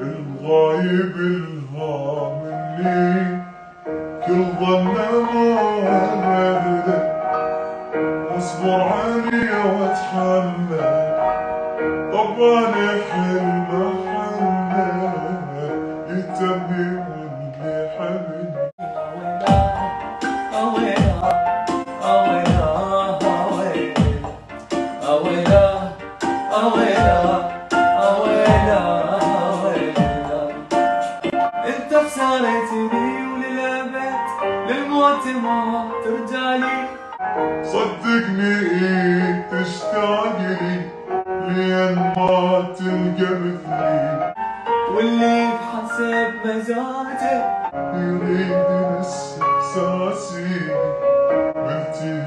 الغايب الهاملني كل ظنه ما نبذل، واصبر علي واتحمل، طب انا حلمه حمل يتمني واللي حملني. انت خسارتني وللابد للموت ما ترجعلي، صدقني تشتاق لي لين ما تلقى مثلي، واللي بحسب مزاجه يريد نفس احساسي قلتي